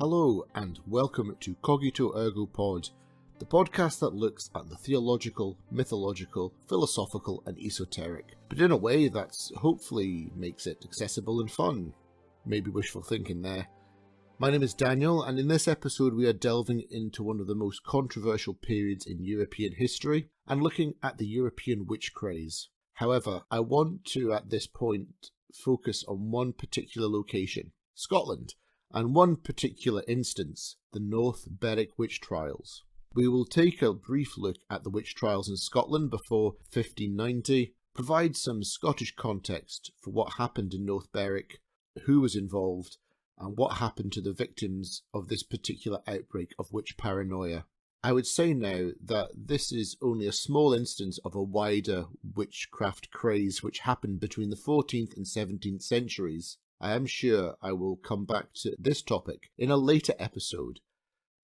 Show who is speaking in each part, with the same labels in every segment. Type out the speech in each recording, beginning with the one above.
Speaker 1: Hello and welcome to Cogito Ergo Pod, the podcast that looks at the theological, mythological, philosophical and esoteric, but in a way that hopefully makes it accessible and fun. Maybe wishful thinking there. My name is Daniel, and in this episode we are delving into one of the most controversial periods in European history and looking at the European witch craze. However, I want to at this point focus on one particular location, Scotland, and one particular instance, the North Berwick Witch Trials. We will take a brief look at the witch trials in Scotland before 1590, provide some Scottish context for what happened in North Berwick, who was involved, and what happened to the victims of this particular outbreak of witch paranoia. I would say now that this is only a small instance of a wider witchcraft craze which happened between the 14th and 17th centuries. I am sure I will come back to this topic in a later episode,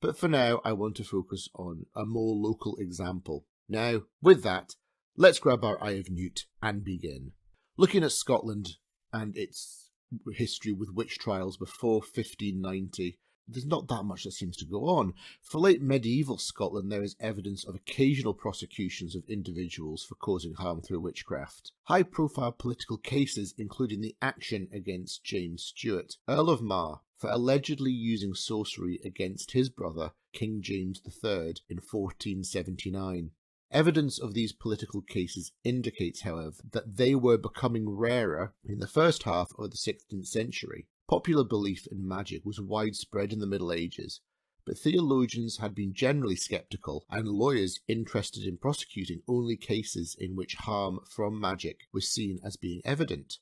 Speaker 1: but for now I want to focus on a more local example. Now, with that, let's grab our Eye of Newt and begin. Looking at Scotland and its history with witch trials before 1590, there's not that much that seems to go on. For late medieval Scotland, there is evidence of occasional prosecutions of individuals for causing harm through witchcraft. High-profile political cases including the action against James Stuart, Earl of Mar, for allegedly using sorcery against his brother, King James III, in 1479. Evidence of these political cases indicates, however, that they were becoming rarer in the first half of the 16th century. Popular belief in magic was widespread in the Middle Ages, but theologians had been generally sceptical and lawyers interested in prosecuting only cases in which harm from magic was seen as being evident.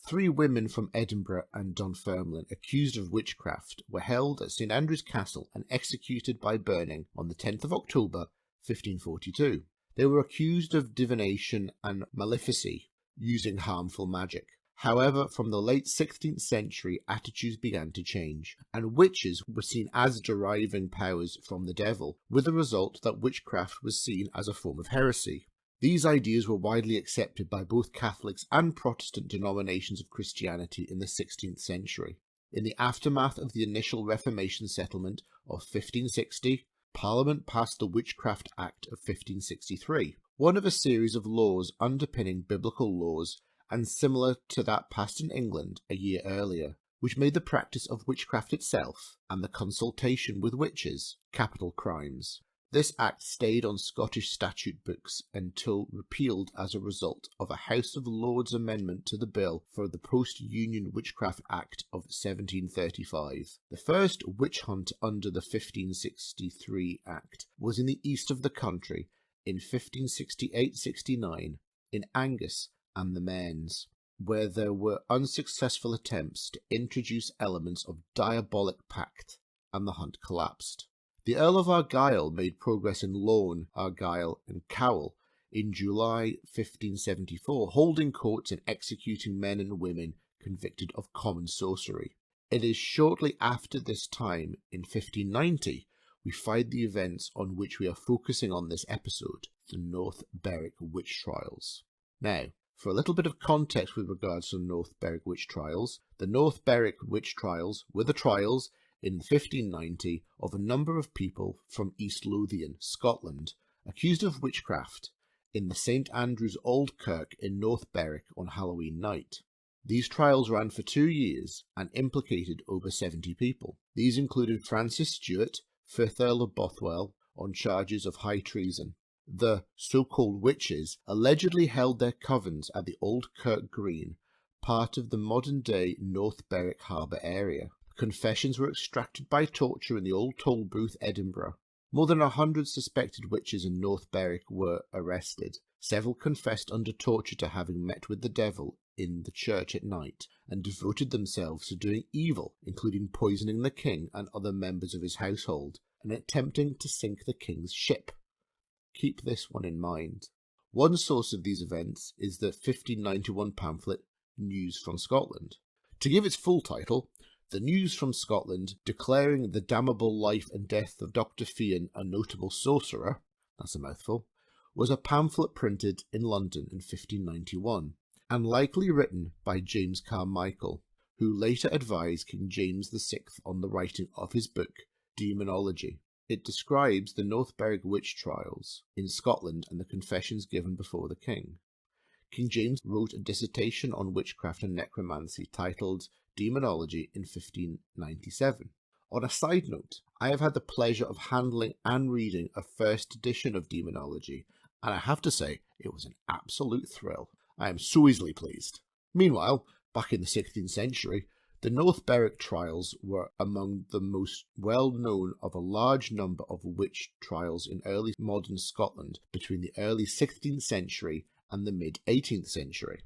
Speaker 1: 3 women from Edinburgh and Dunfermline accused of witchcraft were held at St Andrew's Castle and executed by burning on the 10th of October 1542. They were accused of divination and maleficy, using harmful magic. However, from the late 16th century, attitudes began to change, and witches were seen as deriving powers from the devil, with the result that witchcraft was seen as a form of heresy. These ideas were widely accepted by both Catholics and Protestant denominations of Christianity in the 16th century. In the aftermath of the initial Reformation settlement of 1560, Parliament passed the Witchcraft Act of 1563, one of a series of laws underpinning biblical laws and similar to that passed in England a year earlier, which made the practice of witchcraft itself and the consultation with witches capital crimes. This act stayed on Scottish statute books until repealed as a result of a House of Lords amendment to the bill for the Post-Union Witchcraft Act of 1735. The first witch hunt under the 1563 Act was in the east of the country in 1568-69 in Angus and the Mains, where there were unsuccessful attempts to introduce elements of diabolic pact, and the hunt collapsed. The Earl of Argyll made progress in Lorne, Argyll and Cowell in July 1574, holding courts and executing men and women convicted of common sorcery. It is shortly after this time, in 1590, we find the events on which we are focusing on this episode, the North Berwick Witch Trials. Now, for a little bit of context with regards to the North Berwick Witch Trials, the North Berwick Witch Trials were the trials in 1590 of a number of people from East Lothian, Scotland, accused of witchcraft in the St Andrew's Old Kirk in North Berwick on Halloween night. These trials ran for 2 years and implicated over 70 people. These included Francis Stuart, 5th Earl of Bothwell, on charges of high treason. The so-called witches allegedly held their covens at the Old Kirk Green, part of the modern-day North Berwick Harbour area. Confessions were extracted by torture in the Old Tolbooth, Edinburgh. More than 100 suspected witches in North Berwick were arrested. Several confessed under torture to having met with the devil in the church at night and devoted themselves to doing evil, including poisoning the king and other members of his household and attempting to sink the king's ship. Keep this one in mind. One source of these events is the 1591 pamphlet News from Scotland. To give its full title, The News from Scotland Declaring the Damnable Life and Death of Dr. Fian, a Notable Sorcerer, that's a mouthful, was a pamphlet printed in London in 1591, and likely written by James Carmichael, who later advised King James VI on the writing of his book, Demonology. It describes the North Berwick Witch Trials in Scotland and the confessions given before the king. King James wrote a dissertation on witchcraft and necromancy titled Demonology in 1597. On a side note, I have had the pleasure of handling and reading a first edition of Demonology, and I have to say, it was an absolute thrill. I am so easily pleased. Meanwhile, back in the 16th century, the North Berwick trials were among the most well-known of a large number of witch trials in early modern Scotland between the early 16th century and the mid-18th century.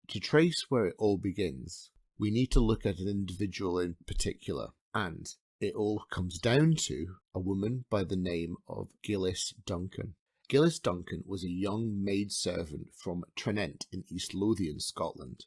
Speaker 1: To trace where it all begins, we need to look at an individual in particular, and it all comes down to a woman by the name of Gillis Duncan. Gillis Duncan was a young maidservant from Tranent in East Lothian, Scotland.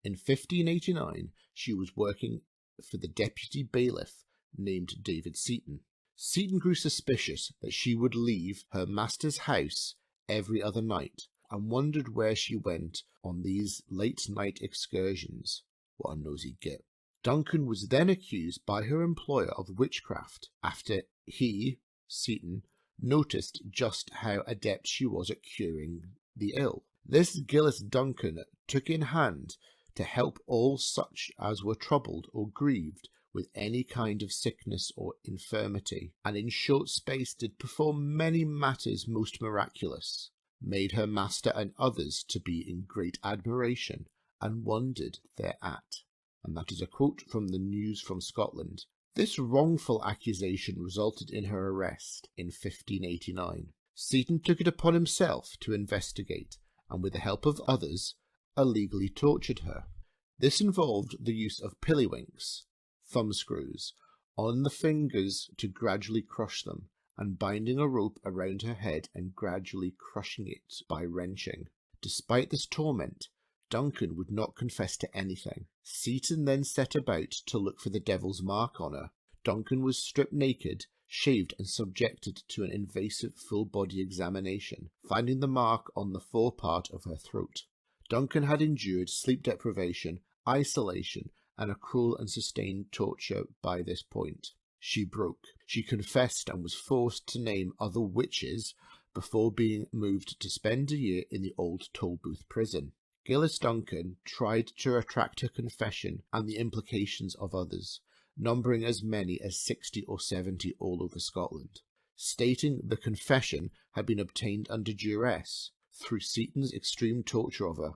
Speaker 1: In 1589, she was working for the deputy bailiff named David Seaton. Seaton grew suspicious that she would leave her master's house every other night and wondered where she went on these late-night excursions. What a nosy git. Duncan was then accused by her employer of witchcraft after he, Seaton, noticed just how adept she was at curing the ill. This Gillis Duncan took in hand to help all such as were troubled or grieved with any kind of sickness or infirmity, and in short space did perform many matters most miraculous, made her master and others to be in great admiration, and wondered thereat. And that is a quote from the News from Scotland. This wrongful accusation resulted in her arrest in 1589. Seaton took it upon himself to investigate, and with the help of others, illegally tortured her. This involved the use of pillywinks, thumbscrews, on the fingers to gradually crush them, and binding a rope around her head and gradually crushing it by wrenching. Despite this torment, Duncan would not confess to anything. Seaton then set about to look for the devil's mark on her. Duncan was stripped naked, shaved and subjected to an invasive full-body examination, finding the mark on the forepart of her throat. Duncan had endured sleep deprivation, isolation, and a cruel and sustained torture by this point. She broke. She confessed and was forced to name other witches before being moved to spend a year in the old Tolbooth prison. Gillis Duncan tried to retract her confession and the implications of others, numbering as many as 60 or 70 all over Scotland, stating the confession had been obtained under duress through Seaton's extreme torture of her.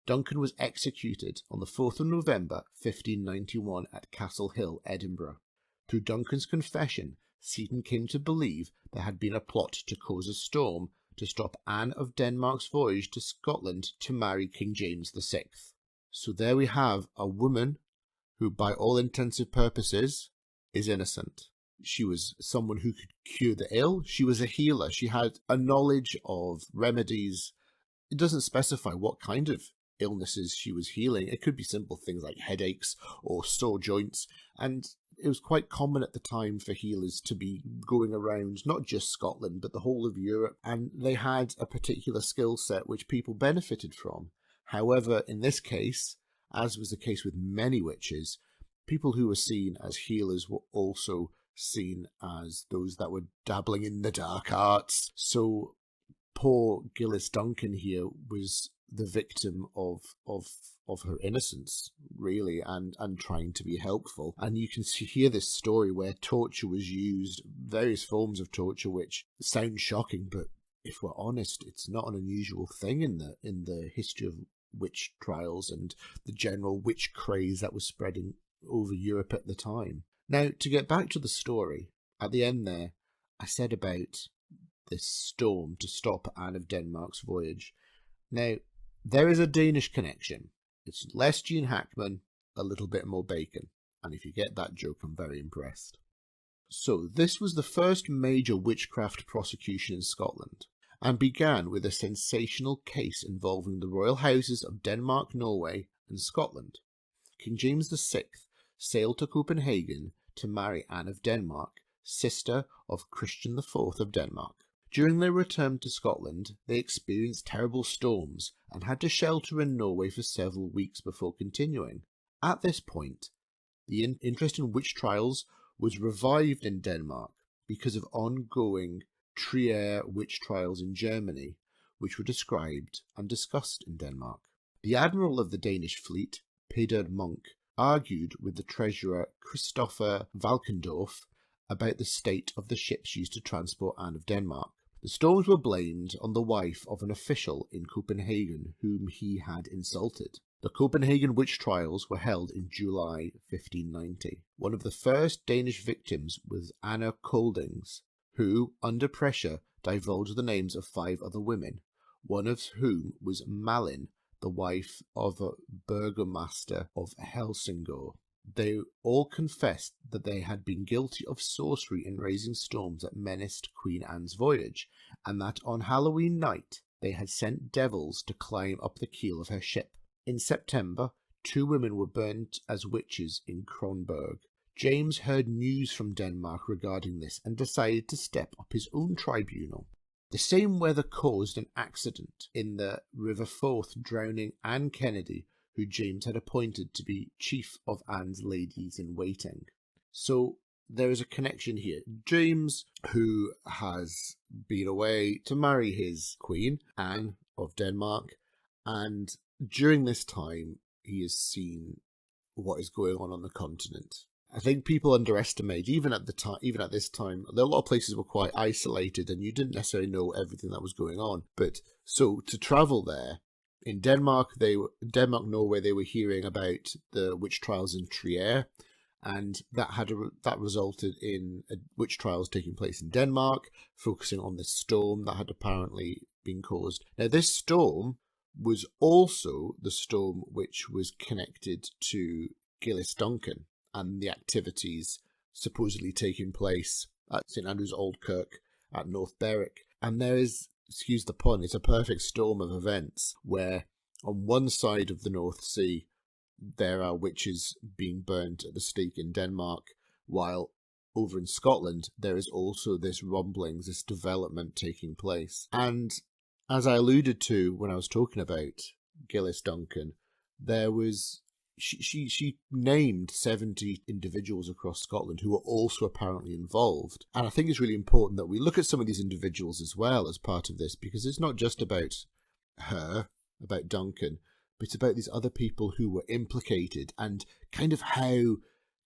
Speaker 1: Duncan was executed on the 4th of November 1591 at Castle Hill, Edinburgh. Through Duncan's confession, Seaton came to believe there had been a plot to cause a storm to stop Anne of Denmark's voyage to Scotland to marry King James VI. So there we have a woman who, by all intensive purposes, is innocent. She was someone who could cure the ill. She was a healer. She had a knowledge of remedies. It doesn't specify what kind of illnesses she was healing. It could be simple things like headaches or sore joints, and it was quite common at the time for healers to be going around not just Scotland but the whole of Europe, and they had a particular skill set which people benefited from. However, in this case, as was the case with many witches, people who were seen as healers were also seen as those that were dabbling in the dark arts. So poor Gillis Duncan here was the victim of her innocence, really, and trying to be helpful. And you can hear this story where torture was used, various forms of torture, which sound shocking, but if we're honest, it's not an unusual thing in the history of witch trials and the general witch craze that was spreading over Europe at the time. Now, to get back to the story, at the end there, I said about this storm to stop Anne of Denmark's voyage. Now, there is a Danish connection. It's less Gene Hackman, a little bit more bacon. And if you get that joke, I'm very impressed. So, this was the first major witchcraft prosecution in Scotland, and began with a sensational case involving the royal houses of Denmark, Norway, and Scotland. King James VI sailed to Copenhagen to marry Anne of Denmark, sister of Christian IV of Denmark. During their return to Scotland, they experienced terrible storms and had to shelter in Norway for several weeks before continuing. At this point, the interest in witch trials was revived in Denmark because of ongoing Trier witch trials in Germany, which were described and discussed in Denmark. The admiral of the Danish fleet, Peder Munk, argued with the treasurer Christopher Valkendorf about the state of the ships used to transport Anne of Denmark. The storms were blamed on the wife of an official in Copenhagen whom he had insulted. The Copenhagen witch trials were held in July 1590. One of the first Danish victims was Anna Koldings, who, under pressure, divulged the names of 5 other women, one of whom was Malin, the wife of a burgomaster of Helsingør. They all confessed that they had been guilty of sorcery in raising storms that menaced Queen Anne's voyage, and that on Halloween night they had sent devils to climb up the keel of her ship. In September, 2 women were burnt as witches in Kronborg. James heard news from Denmark regarding this and decided to step up his own tribunal. The same weather caused an accident in the River Forth, drowning Anne Kennedy, who James had appointed to be chief of Anne's ladies-in-waiting. So there is a connection here. James, who has been away to marry his queen, Anne of Denmark, and during this time he has seen what is going on the continent. I think people underestimate, even at this time, a lot of places were quite isolated and you didn't necessarily know everything that was going on. But so to travel there, in Denmark, Norway, they were hearing about the witch trials in Trier, and that resulted in witch trials taking place in Denmark, focusing on this storm that had apparently been caused. Now, this storm was also the storm which was connected to Gillis Duncan and the activities supposedly taking place at St Andrew's Old Kirk at North Berwick. And there is, excuse the pun, it's a perfect storm of events where on one side of the North Sea there are witches being burnt at the stake in Denmark, while over in Scotland there is also this rumblings, this development taking place. And as I alluded to when I was talking about Gillis Duncan, there was she named 70 individuals across Scotland who were also apparently involved. And I think it's really important that we look at some of these individuals as well as part of this, because it's not just about her, about Duncan, but it's about these other people who were implicated, and kind of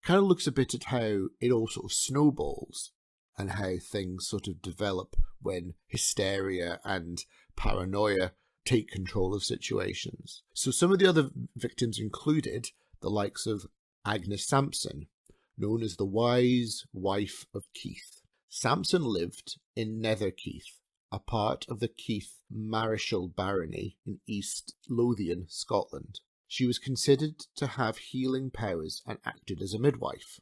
Speaker 1: looks a bit at how it all sort of snowballs and how things sort of develop when hysteria and paranoia take control of situations. So some of the other victims included the likes of Agnes Sampson, known as the wise wife of Keith. Sampson lived in Netherkeith, a part of the Keith Marischal barony in East Lothian, Scotland. She was considered to have healing powers and acted as a midwife.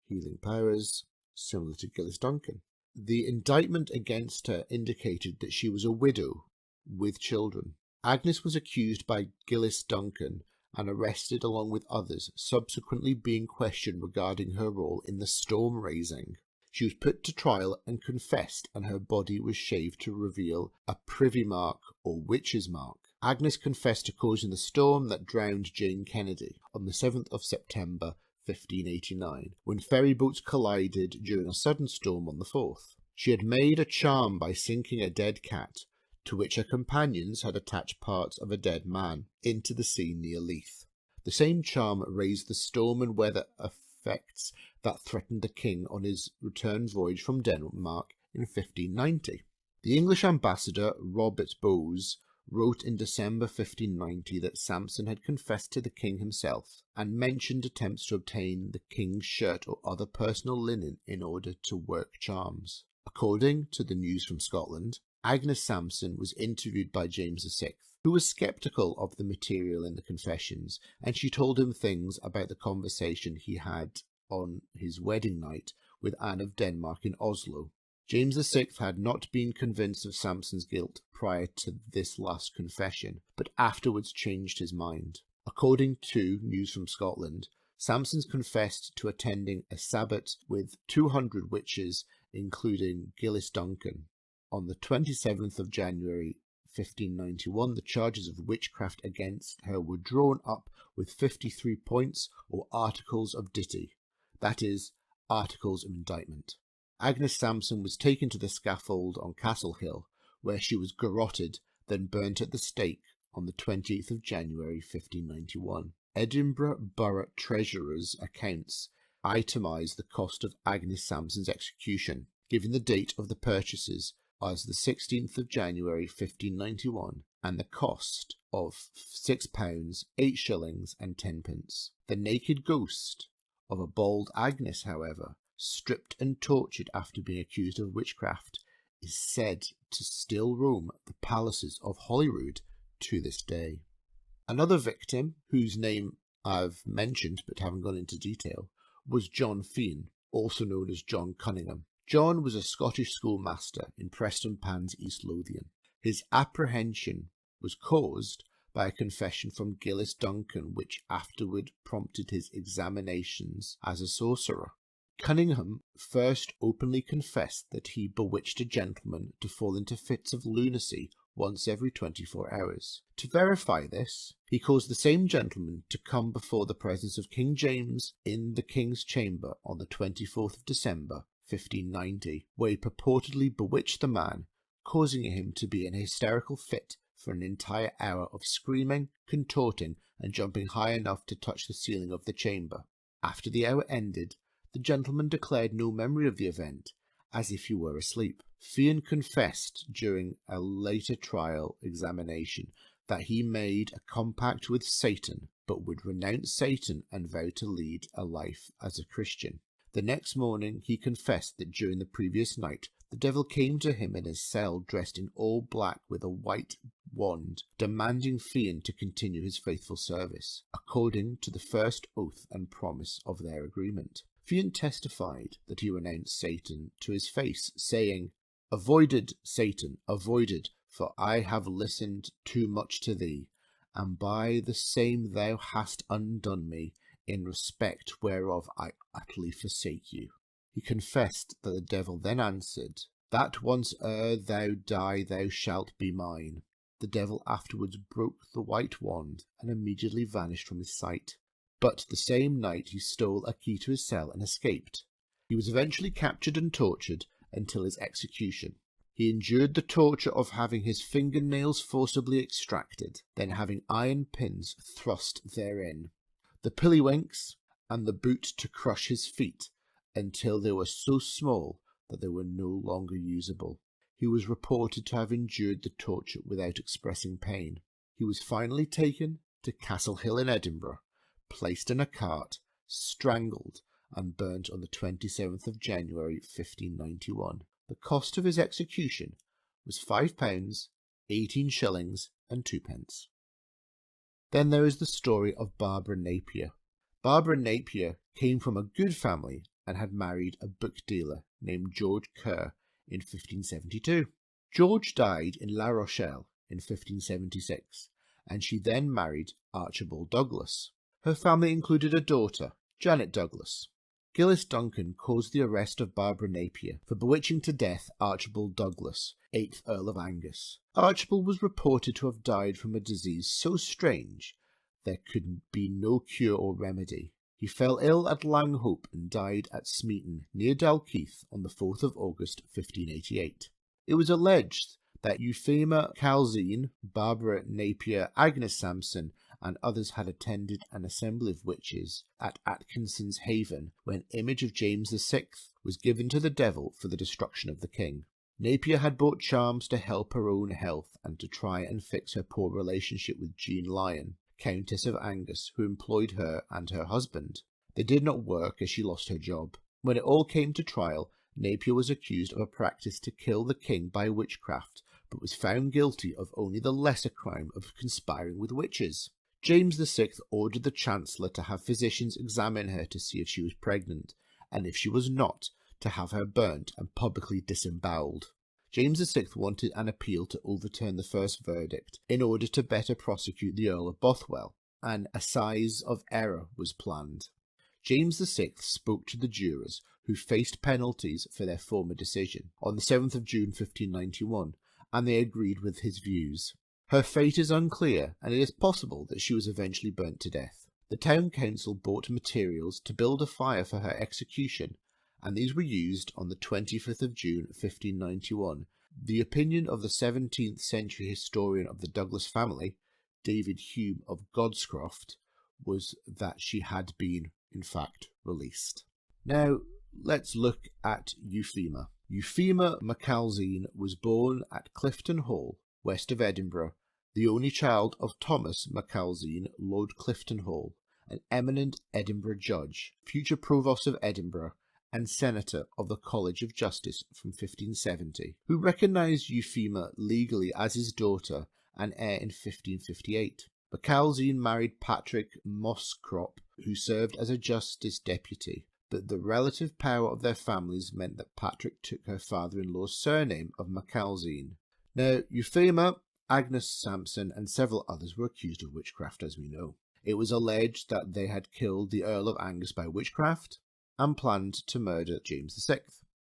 Speaker 1: Healing powers similar to Gillis Duncan. The indictment against her indicated that she was a widow with children. Agnes was accused by Gillis Duncan and arrested along with others, subsequently being questioned regarding her role in the storm raising. She was put to trial and confessed, and her body was shaved to reveal a privy mark or witch's mark. Agnes confessed to causing the storm that drowned Jane Kennedy on the 7th of September 1589, when ferry boats collided during a sudden storm on the 4th. She had made a charm by sinking a dead cat, to which her companions had attached parts of a dead man, into the sea near Leith. The same charm raised the storm and weather effects that threatened the king on his return voyage from Denmark in 1590. The English ambassador Robert Bowes wrote in December 1590 that Sampson had confessed to the king himself and mentioned attempts to obtain the king's shirt or other personal linen in order to work charms. According to the News from Scotland, Agnes Sampson was interviewed by James VI, who was sceptical of the material in the confessions, and she told him things about the conversation he had on his wedding night with Anne of Denmark in Oslo. James VI had not been convinced of Sampson's guilt prior to this last confession, but afterwards changed his mind. According to News from Scotland, Sampson confessed to attending a sabbat with 200 witches, including Gillis Duncan, on the 27th of January 1591, the charges of witchcraft against her were drawn up with 53 points or articles of ditty, that is, articles of indictment. Agnes Sampson was taken to the scaffold on Castle Hill, where she was garrotted, then burnt at the stake on the 28th of January 1591. Edinburgh Borough Treasurer's accounts itemise the cost of Agnes Sampson's execution, giving the date of the purchases as the 16th of January 1591 and the cost of £6, 8 shillings and 10p. The naked ghost of a bald Agnes, however, stripped and tortured after being accused of witchcraft, is said to still roam the palaces of Holyrood to this day. Another victim, whose name I've mentioned but haven't gone into detail, was John Fian, also known as John Cunningham. John was a Scottish schoolmaster in Prestonpans, East Lothian. His apprehension was caused by a confession from Gillis Duncan, which afterward prompted his examinations as a sorcerer. Cunningham first openly confessed that he bewitched a gentleman to fall into fits of lunacy once every 24 hours. To verify this, he caused the same gentleman to come before the presence of King James in the King's Chamber on the 24th of December, 1590, where he purportedly bewitched the man, causing him to be in a hysterical fit for an entire hour of screaming, contorting, and jumping high enough to touch the ceiling of the chamber. After the hour ended, the gentleman declared no memory of the event, as if he were asleep. Fian confessed during a later trial examination that he made a compact with Satan, but would renounce Satan and vow to lead a life as a Christian. The next morning he confessed that during the previous night the devil came to him in his cell dressed in all black with a white wand, demanding Fian to continue his faithful service, according to the first oath and promise of their agreement. Fian testified that he renounced Satan to his face, saying, "Avoided, Satan, avoided, for I have listened too much to thee, and by the same thou hast undone me, in respect whereof I utterly forsake you." He confessed that the devil then answered, "That once ere thou die thou shalt be mine." The devil afterwards broke the white wand and immediately vanished from his sight. But the same night he stole a key to his cell and escaped. He was eventually captured and tortured until his execution. He endured the torture of having his fingernails forcibly extracted, then having iron pins thrust therein, the pillywinks, and the boot to crush his feet until they were so small that they were no longer usable. He was reported to have endured the torture without expressing pain. He was finally taken to Castle Hill in Edinburgh, placed in a cart, strangled, and burnt on the 27th of January 1591. The cost of his execution was £5, 18 shillings and 2p. Then there is the story of Barbara Napier. Barbara Napier came from a good family and had married a book dealer named George Kerr in 1572. George died in La Rochelle in 1576, and she then married Archibald Douglas. Her family included a daughter, Janet Douglas. Gillis Duncan caused the arrest of Barbara Napier for bewitching to death Archibald Douglas, 8th Earl of Angus. Archibald was reported to have died from a disease so strange there could be no cure or remedy. He fell ill at Langhope and died at Smeaton, near Dalkeith, on the 4th of August 1588. It was alleged that Euphemia Calzine, Barbara Napier, Agnes Sampson, and others had attended an assembly of witches at Atkinson's Haven when image of James VI was given to the devil for the destruction of the king. Napier had bought charms to help her own health and to try and fix her poor relationship with Jean Lyon, Countess of Angus, who employed her and her husband. They did not work as she lost her job. When it all came to trial, Napier was accused of a practice to kill the king by witchcraft, but was found guilty of only the lesser crime of conspiring with witches. James VI ordered the Chancellor to have physicians examine her to see if she was pregnant, and if she was not, to have her burnt and publicly disembowelled. James VI wanted an appeal to overturn the first verdict in order to better prosecute the Earl of Bothwell. An assize of error was planned. James VI spoke to the jurors who faced penalties for their former decision on the 7th of June 1591, and they agreed with his views. Her fate is unclear, and it is possible that she was eventually burnt to death. The town council bought materials to build a fire for her execution, and these were used on the 25th of June 1591. The opinion of the 17th century historian of the Douglas family, David Hume of Godscroft, was that she had been, in fact, released. Now, let's look at Euphema. Euphema Macalzean was born at Clifton Hall, west of Edinburgh, the only child of Thomas Macalzean, Lord Clifton Hall, an eminent Edinburgh judge, future Provost of Edinburgh, and Senator of the College of Justice from 1570, who recognised Euphema legally as his daughter and heir in 1558. Macalzean married Patrick Moscrop, who served as a justice deputy, but the relative power of their families meant that Patrick took her father-in-law's surname of Macalzean. Now, Euphema, Agnes Sampson, and several others were accused of witchcraft, as we know. It was alleged that they had killed the Earl of Angus by witchcraft, and planned to murder James VI.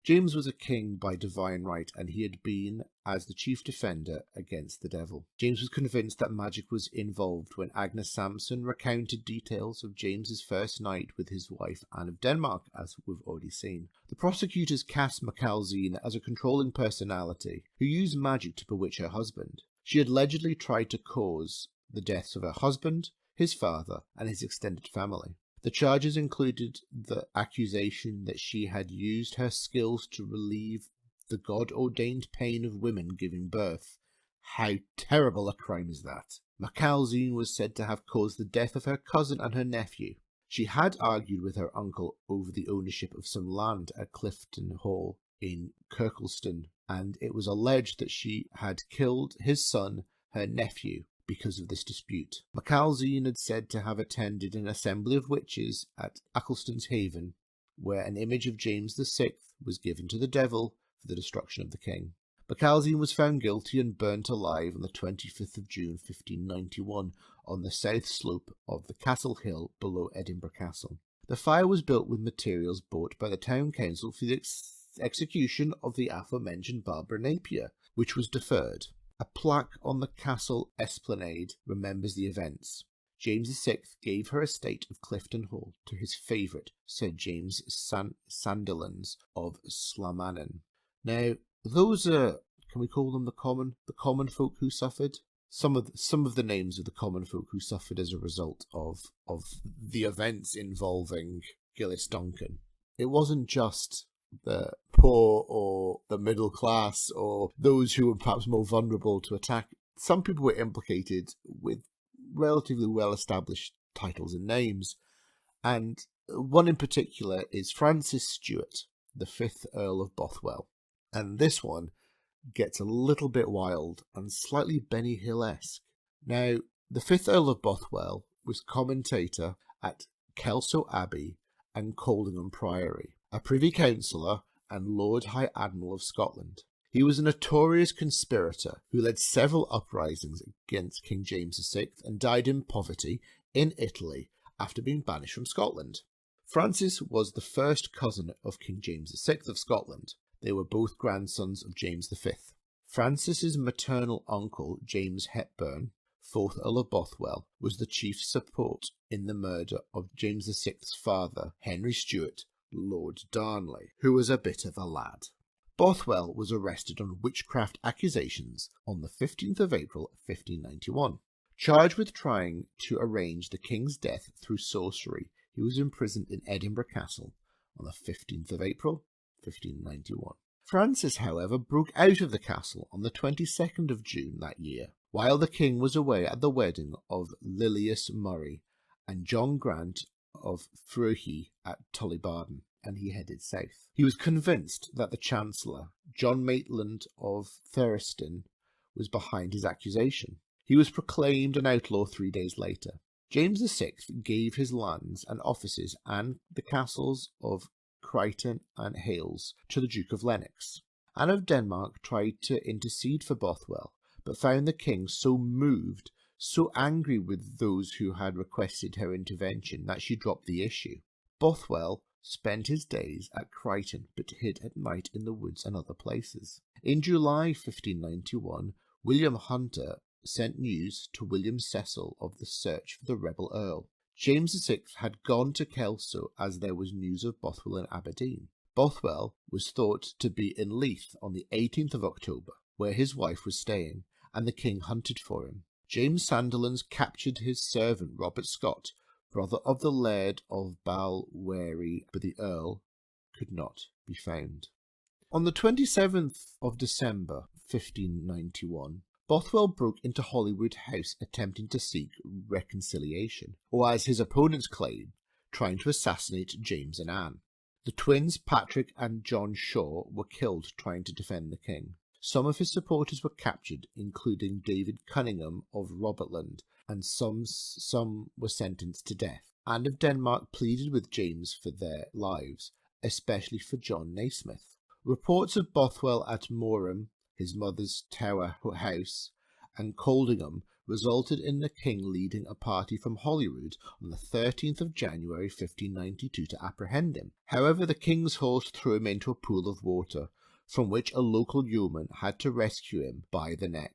Speaker 1: James was a king by divine right, and he had been as the chief defender against the devil. James was convinced that magic was involved when Agnes Sampson recounted details of James's first night with his wife Anne of Denmark, as we've already seen. The prosecutors cast Macalzean as a controlling personality who used magic to bewitch her husband. She had allegedly tried to cause the deaths of her husband, his father, and his extended family. The charges included the accusation that she had used her skills to relieve the God-ordained pain of women giving birth. How terrible a crime is that? Macalzean was said to have caused the death of her cousin and her nephew. She had argued with her uncle over the ownership of some land at Clifton Hall in Kirkleton, and it was alleged that she had killed his son, her nephew, because of this dispute. Macalzean had said to have attended an assembly of witches at Ackleston's Haven, where an image of James VI was given to the devil for the destruction of the king. Macalzean was found guilty and burnt alive on the 25th of June 1591 on the south slope of the Castle Hill below Edinburgh Castle. The fire was built with materials bought by the town council for the execution of the aforementioned Barbara Napier, which was deferred. A plaque on the castle esplanade remembers the events. James VI gave her estate of Clifton Hall to his favourite, Sir James Sandilands of Slamanan. Now, those are, can we call them the common folk who suffered? Some of the names of the common folk who suffered as a result of the events involving Gillis Duncan. It wasn't just the poor or the middle class or those who were perhaps more vulnerable to attack. Some people were implicated with relatively well-established titles and names, and one in particular is Francis Stuart, the 5th Earl of Bothwell. And this one gets a little bit wild and slightly Benny Hill-esque. Now, the 5th Earl of Bothwell was commentator at Kelso Abbey and Coldingham Priory, a Privy Councillor and Lord High Admiral of Scotland. He was a notorious conspirator who led several uprisings against King James VI and died in poverty in Italy after being banished from Scotland. Francis was the first cousin of King James VI of Scotland. They were both grandsons of James V. Francis's maternal uncle, James Hepburn, 4th Earl of Bothwell, was the chief support in the murder of James VI's father, Henry Stuart, Lord Darnley, who was a bit of a lad. Bothwell was arrested on witchcraft accusations on the 15th of April 1591. Charged with trying to arrange the king's death through sorcery, he was imprisoned in Edinburgh Castle on the 15th of April 1591. Francis, however, broke out of the castle on the 22nd of June that year, while the king was away at the wedding of Lilias Murray and John Grant of Fruhy at Tullybarden, and he headed south. He was convinced that the Chancellor, John Maitland of Thurston, was behind his accusation. He was proclaimed an outlaw 3 days later. James VI gave his lands and offices and the castles of Crichton and Hales to the Duke of Lennox. Anne of Denmark tried to intercede for Bothwell, but found the king so moved, so angry with those who had requested her intervention, that she dropped the issue. Bothwell spent his days at Crichton but hid at night in the woods and other places. In July 1591, William Hunter sent news to William Cecil of the search for the rebel Earl. James VI had gone to Kelso as there was news of Bothwell in Aberdeen. Bothwell was thought to be in Leith on the 18th of October, where his wife was staying, and the king hunted for him. James Sandilands captured his servant Robert Scott, brother of the Laird of Balwearie, but the Earl could not be found. On the 27th of December 1591, Bothwell broke into Holyrood House attempting to seek reconciliation, or as his opponents claim, trying to assassinate James and Anne. The twins Patrick and John Shaw were killed trying to defend the king. Some of his supporters were captured, including David Cunningham of Robertland, and some were sentenced to death. Anne of Denmark pleaded with James for their lives, especially for John Naismith. Reports of Bothwell at Moreham, his mother's Tower house, and Coldingham resulted in the king leading a party from Holyrood on the 13th of January 1592 to apprehend him. However, the king's horse threw him into a pool of water, from which a local yeoman had to rescue him by the neck,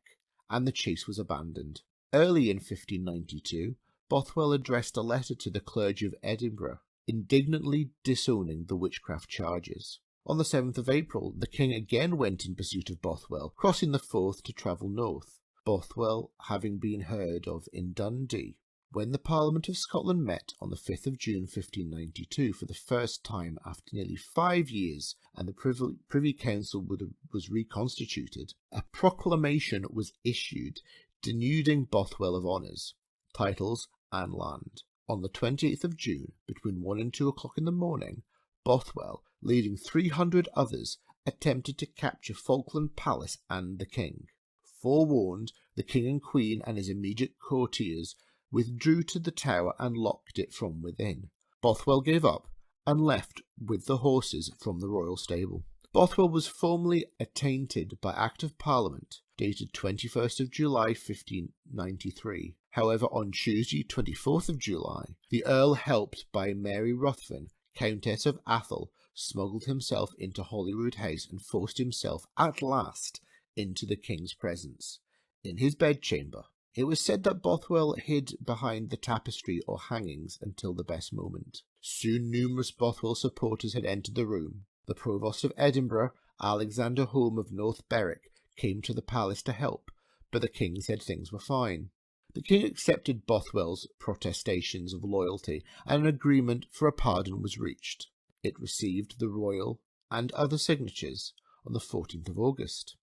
Speaker 1: and the chase was abandoned. Early in 1592, Bothwell addressed a letter to the clergy of Edinburgh, indignantly disowning the witchcraft charges. On the 7th of April, the king again went in pursuit of Bothwell, crossing the Forth to travel north, Bothwell having been heard of in Dundee. When the Parliament of Scotland met on the 5th of June 1592 for the first time after nearly 5 years and the Privy Council was reconstituted, a proclamation was issued denuding Bothwell of honours, titles and land. On the 28th of June, between 1 and 2 o'clock in the morning, Bothwell, leading 300 others, attempted to capture Falkland Palace and the king. Forewarned, the king and queen and his immediate courtiers withdrew to the tower and locked it from within. Bothwell gave up and left with the horses from the royal stable. Bothwell was formally attainted by Act of Parliament, dated 21st of July 1593. However, on Tuesday, 24th of July, the Earl, helped by Mary Ruthven, Countess of Athol, smuggled himself into Holyrood House and forced himself at last into the king's presence. In his bedchamber, it was said that Bothwell hid behind the tapestry or hangings until the best moment. Soon numerous Bothwell supporters had entered the room. The Provost of Edinburgh, Alexander Home of North Berwick, came to the palace to help, but the king said things were fine. The king accepted Bothwell's protestations of loyalty, and an agreement for a pardon was reached. It received the royal and other signatures on the 14th of August.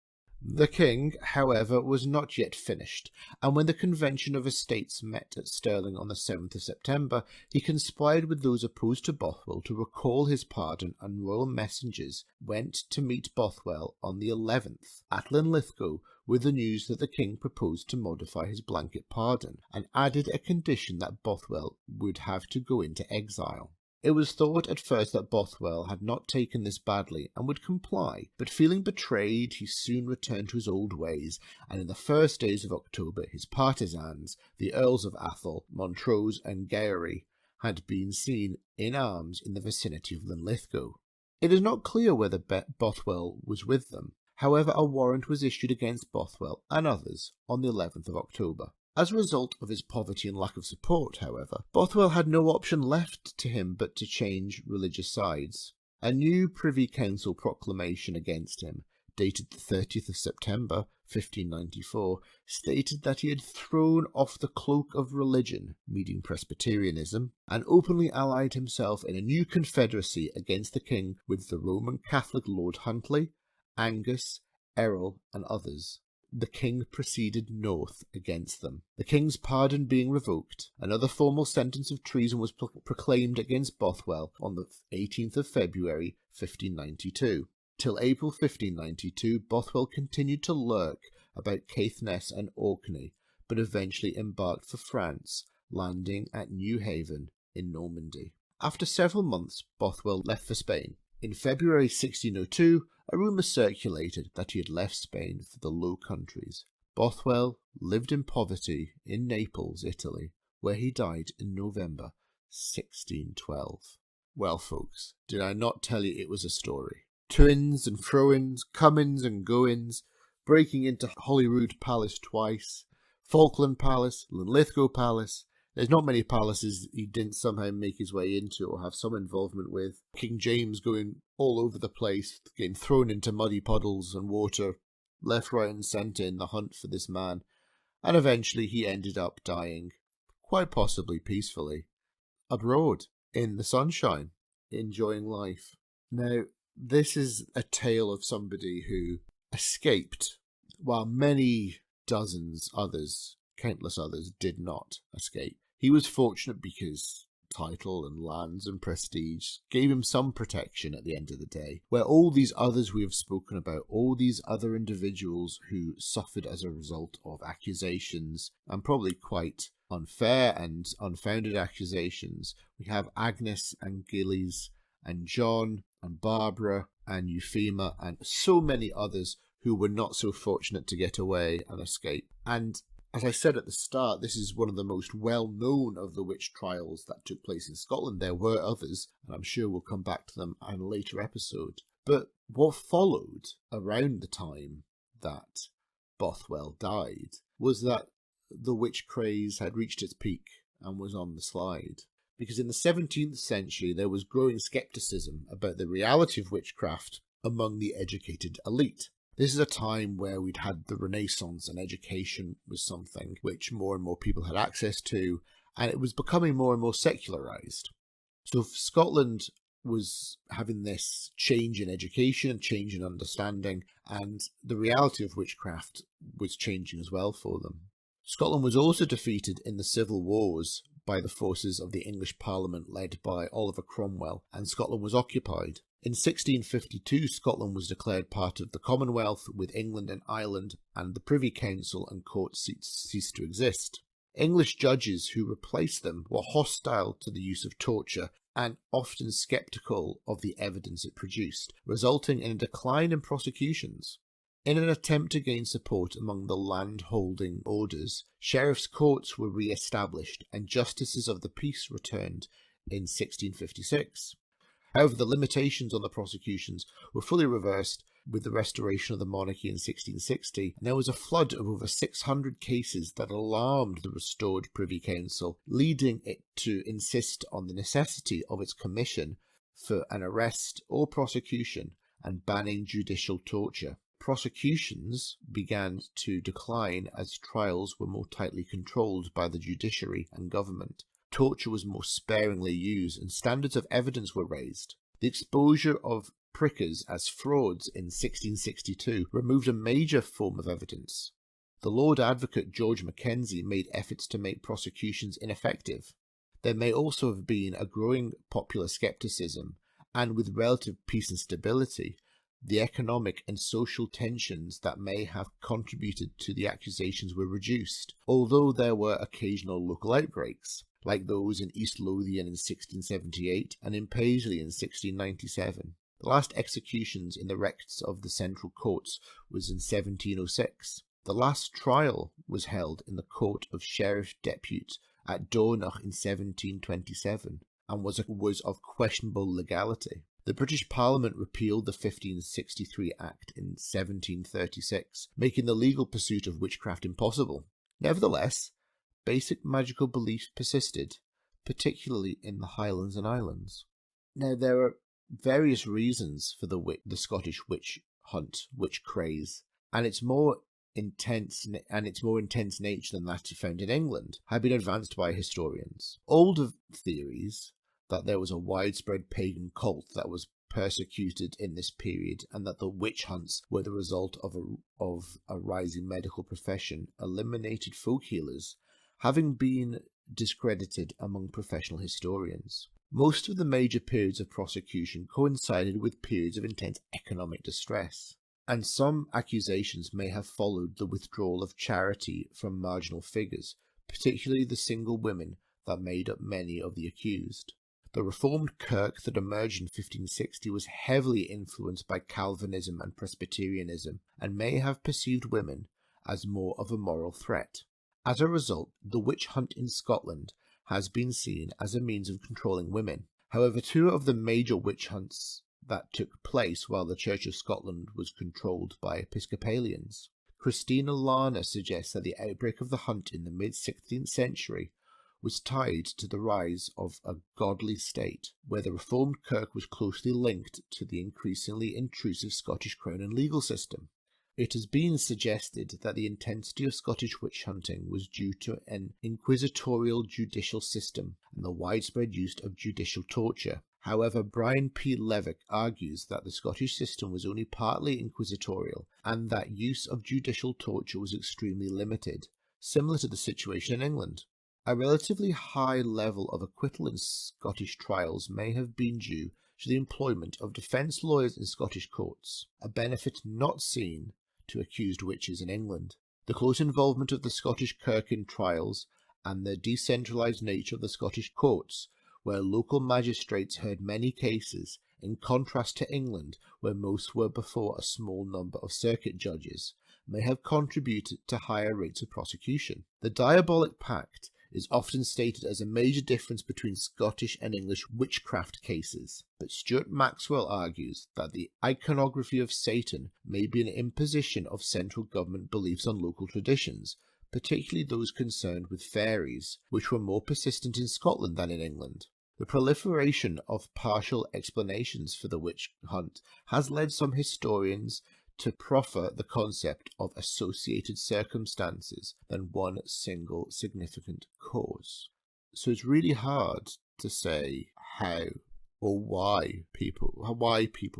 Speaker 1: The king, however, was not yet finished, and when the Convention of Estates met at Stirling on the 7th of September, he conspired with those opposed to Bothwell to recall his pardon, and royal messengers went to meet Bothwell on the 11th at Linlithgow with the news that the king proposed to modify his blanket pardon, and added a condition that Bothwell would have to go into exile. It was thought at first that Bothwell had not taken this badly and would comply, but feeling betrayed, he soon returned to his old ways, and in the first days of October his partisans, the Earls of Athol, Montrose and Gowrie, had been seen in arms in the vicinity of Linlithgow. It is not clear whether Bothwell was with them. However, a warrant was issued against Bothwell and others on the 11th of October. As a result of his poverty and lack of support, however, Bothwell had no option left to him but to change religious sides. A new Privy Council proclamation against him, dated the 30th of September 1594, stated that he had thrown off the cloak of religion, meaning Presbyterianism, and openly allied himself in a new confederacy against the king with the Roman Catholic Lord Huntly, Angus, Errol, and others. The king proceeded north against them. The king's pardon being revoked, another formal sentence of treason was proclaimed against Bothwell on the 18th of February 1592. Till April 1592, Bothwell continued to lurk about Caithness and Orkney, but eventually embarked for France, landing at New Haven in Normandy. After several months, Bothwell left for Spain. In February 1602, a rumour circulated that he had left Spain for the Low Countries. Bothwell lived in poverty in Naples, Italy, where he died in November 1612. Well, folks, did I not tell you it was a story? Twins and throw-ins, come-ins and go-ins, breaking into Holyrood Palace twice, Falkland Palace, Linlithgow Palace. There's not many palaces he didn't somehow make his way into or have some involvement with. King James going all over the place, getting thrown into muddy puddles and water, left, right and centre in the hunt for this man. And eventually he ended up dying, quite possibly peacefully, abroad, in the sunshine, enjoying life. Now, this is a tale of somebody who escaped, while many dozens others, countless others, did not escape. He was fortunate because title and lands and prestige gave him some protection at the end of the day, where all these others we have spoken about, all these other individuals who suffered as a result of accusations, and probably quite unfair and unfounded accusations. We have Agnes and Gillies and John and Barbara and Euphema and so many others who were not so fortunate to get away and escape. And as I said at the start, this is one of the most well-known of the witch trials that took place in Scotland. There were others, and I'm sure we'll come back to them in a later episode. But what followed around the time that Bothwell died was that the witch craze had reached its peak and was on the slide. Because in the 17th century, there was growing scepticism about the reality of witchcraft among the educated elite. This is a time where we'd had the Renaissance, and education was something which more and more people had access to, and it was becoming more and more secularised. So Scotland was having this change in education, change in understanding, and the reality of witchcraft was changing as well for them. Scotland was also defeated in the civil wars by the forces of the English Parliament led by Oliver Cromwell, and Scotland was occupied. In 1652, Scotland was declared part of the Commonwealth, with England and Ireland, and the Privy Council and court seats ceased to exist. English judges who replaced them were hostile to the use of torture and often sceptical of the evidence it produced, resulting in a decline in prosecutions. In an attempt to gain support among the land-holding orders, sheriffs' courts were re-established and justices of the peace returned in 1656. However, the limitations on the prosecutions were fully reversed with the restoration of the monarchy in 1660, and there was a flood of over 600 cases that alarmed the restored Privy Council, leading it to insist on the necessity of its commission for an arrest or prosecution and banning judicial torture. Prosecutions began to decline as trials were more tightly controlled by the judiciary and government. Torture was more sparingly used and standards of evidence were raised. The exposure of prickers as frauds in 1662 removed a major form of evidence. The Lord Advocate George Mackenzie made efforts to make prosecutions ineffective. There may also have been a growing popular scepticism, and with relative peace and stability, the economic and social tensions that may have contributed to the accusations were reduced, although there were occasional local outbreaks, like those in East Lothian in 1678 and in Paisley in 1697. The last executions in the rects of the central courts was in 1706. The last trial was held in the Court of Sheriff Depute at Dornoch in 1727 and was of questionable legality. The British Parliament repealed the 1563 Act in 1736, making the legal pursuit of witchcraft impossible. Nevertheless, basic magical beliefs persisted, particularly in the Highlands and Islands. Now, there are various reasons for the Scottish witch hunt, witch craze, and its more intense nature than that found in England have been advanced by historians. Older theories that there was a widespread pagan cult that was persecuted in this period, and that the witch hunts were the result of a rising medical profession, eliminated folk healers, having been discredited among professional historians. Most of the major periods of prosecution coincided with periods of intense economic distress, and some accusations may have followed the withdrawal of charity from marginal figures, particularly the single women that made up many of the accused. The Reformed Kirk that emerged in 1560 was heavily influenced by Calvinism and Presbyterianism, and may have perceived women as more of a moral threat. As a result, the witch hunt in Scotland has been seen as a means of controlling women. However, two of the major witch hunts that took place while the Church of Scotland was controlled by Episcopalians. Christina Larner suggests that the outbreak of the hunt in the mid-16th century was tied to the rise of a godly state, where the Reformed Kirk was closely linked to the increasingly intrusive Scottish Crown and legal system. It has been suggested that the intensity of Scottish witch hunting was due to an inquisitorial judicial system and the widespread use of judicial torture. However, Brian P. Levick argues that the Scottish system was only partly inquisitorial and that use of judicial torture was extremely limited, similar to the situation in England. A relatively high level of acquittal in Scottish trials may have been due to the employment of defence lawyers in Scottish courts, a benefit not seen to accused witches in England. The close involvement of the Scottish Kirk in trials and the decentralised nature of the Scottish courts, where local magistrates heard many cases, in contrast to England, where most were before a small number of circuit judges, may have contributed to higher rates of prosecution. The Diabolic Pact is often stated as a major difference between Scottish and English witchcraft cases, but Stuart Maxwell argues that the iconography of Satan may be an imposition of central government beliefs on local traditions, particularly those concerned with fairies, which were more persistent in Scotland than in England. The proliferation of partial explanations for the witch hunt has led some historians to proffer the concept of associated circumstances than one single significant cause. So it's really hard to say how or why people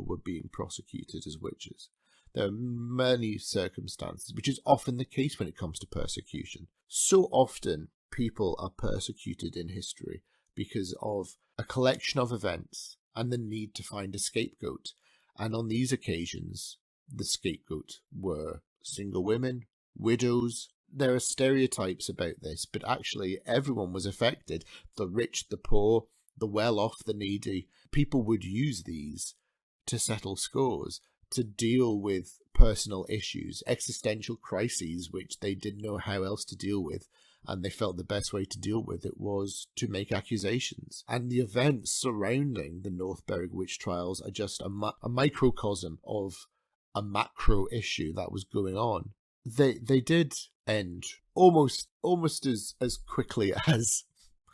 Speaker 1: were being prosecuted as witches. There are many circumstances, which is often the case when it comes to persecution. So often people are persecuted in history because of a collection of events and the need to find a scapegoat. And on these occasions, the scapegoat were single women, widows. There are stereotypes about this, but actually everyone was affected. The rich, the poor, the well-off, the needy. People would use these to settle scores, to deal with personal issues, existential crises, which they didn't know how else to deal with, and they felt the best way to deal with it was to make accusations. And the events surrounding the North Berwick Witch Trials are just a microcosm of a macro issue that was going on. They did end almost as quickly as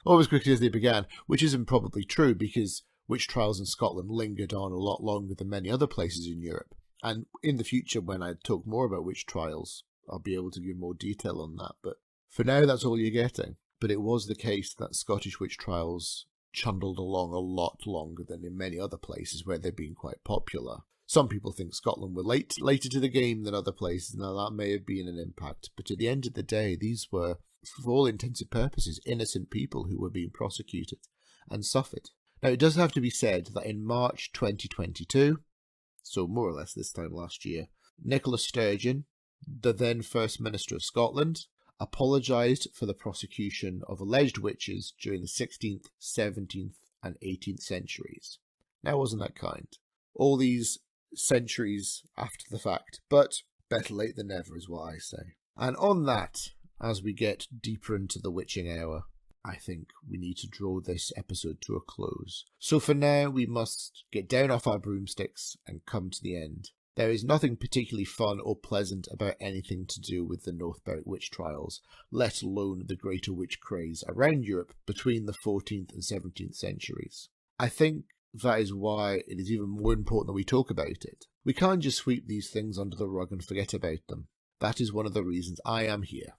Speaker 1: they began, which isn't probably true because witch trials in Scotland lingered on a lot longer than many other places in Europe. And in the future, when I talk more about witch trials, I'll be able to give more detail on that. But for now, that's all you're getting. But it was the case that Scottish witch trials chundled along a lot longer than in many other places where they've been quite popular. Some people think Scotland were later to the game than other places. Now, that may have been an impact. But at the end of the day, these were, for all intents and purposes, innocent people who were being prosecuted and suffered. Now, it does have to be said that in March 2022, so more or less this time last year, Nicola Sturgeon, the then First Minister of Scotland, apologised for the prosecution of alleged witches during the 16th, 17th and 18th centuries. Now, wasn't that kind? All these centuries after the fact, but better late than never is what I say. And on that, as we get deeper into the witching hour, I think we need to draw this episode to a close. So for now, we must get down off our broomsticks and come to the end. There is nothing particularly fun or pleasant about anything to do with the North Berwick Witch Trials, let alone the greater witch craze around Europe between the 14th and 17th centuries. I think that is why it is even more important that we talk about it. We can't just sweep these things under the rug and forget about them. That is one of the reasons I am here.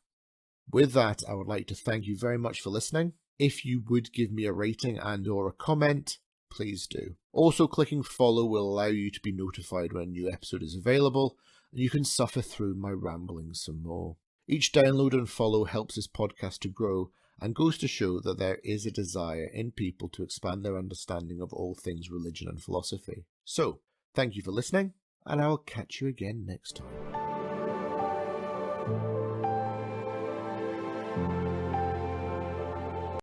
Speaker 1: With that, I would like to thank you very much for listening. If you would give me a rating and or a comment, please do. Also, clicking follow will allow you to be notified when a new episode is available, and you can suffer through my ramblings some more. Each download and follow helps this podcast to grow, and goes to show that there is a desire in people to expand their understanding of all things religion and philosophy. So, thank you for listening, and I will catch you again next time.